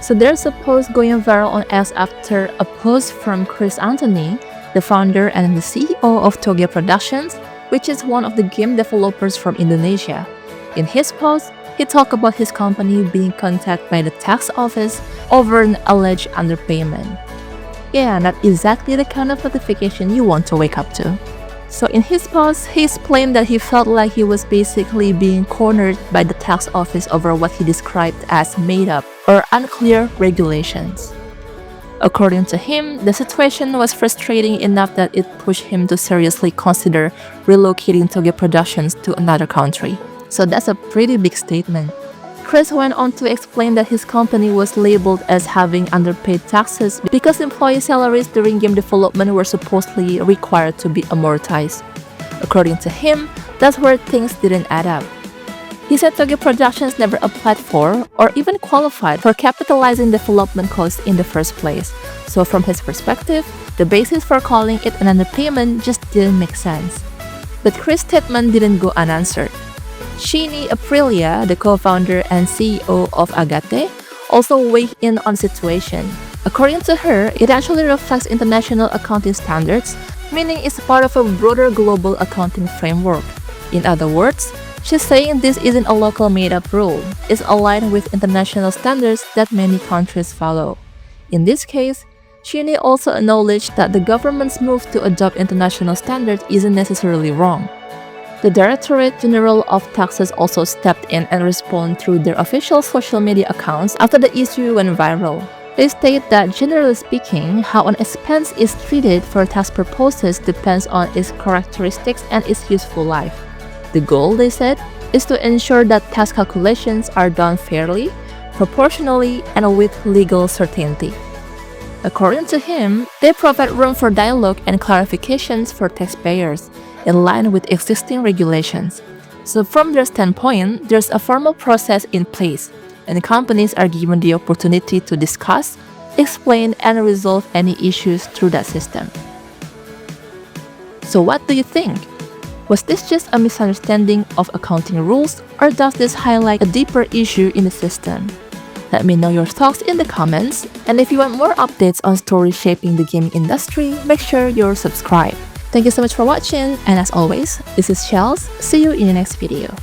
So there's a post going viral on X after a post from Chris Anthony, the founder and the CEO of Toge Productions, which is one of the game developers from Indonesia. In his post, he talked about his company being contacted by the tax office over an alleged underpayment. Yeah, not exactly the kind of notification you want to wake up to. So in his post, he explained that he felt like he was basically being cornered by the tax office over what he described as made-up or unclear regulations. According to him, the situation was frustrating enough that it pushed him to seriously consider relocating Toge Productions to another country. So that's a pretty big statement. Chris went on to explain that his company was labeled as having underpaid taxes because employee salaries during game development were supposedly required to be amortized. According to him, that's where things didn't add up. He said Toge Productions never applied for or even qualified for capitalizing development costs in the first place. So from his perspective, the basis for calling it an underpayment just didn't make sense. But Chris' statement didn't go unanswered. Shinny Aprilia, the co-founder and CEO of Agate, also weighed in on the situation. According to her, it actually reflects international accounting standards, meaning it's part of a broader global accounting framework. In other words, she's saying this isn't a local made-up rule, it's aligned with international standards that many countries follow. In this case, Shinny also acknowledged that the government's move to adopt international standards isn't necessarily wrong. The Directorate General of Taxes also stepped in and responded through their official social media accounts after the issue went viral. They state that generally speaking, how an expense is treated for tax purposes depends on its characteristics and its useful life. The goal, they said, is to ensure that tax calculations are done fairly, proportionally, and with legal certainty. According to him, they provide room for dialogue and clarifications for taxpayers, in line with existing regulations. So from their standpoint, there's a formal process in place, and companies are given the opportunity to discuss, explain, and resolve any issues through that system. So what do you think? Was this just a misunderstanding of accounting rules, or does this highlight a deeper issue in the system? Let me know your thoughts in the comments, and if you want more updates on stories shaping the gaming industry, make sure you're subscribed. Thank you so much for watching, and as always, this is Shells. See you in the next video.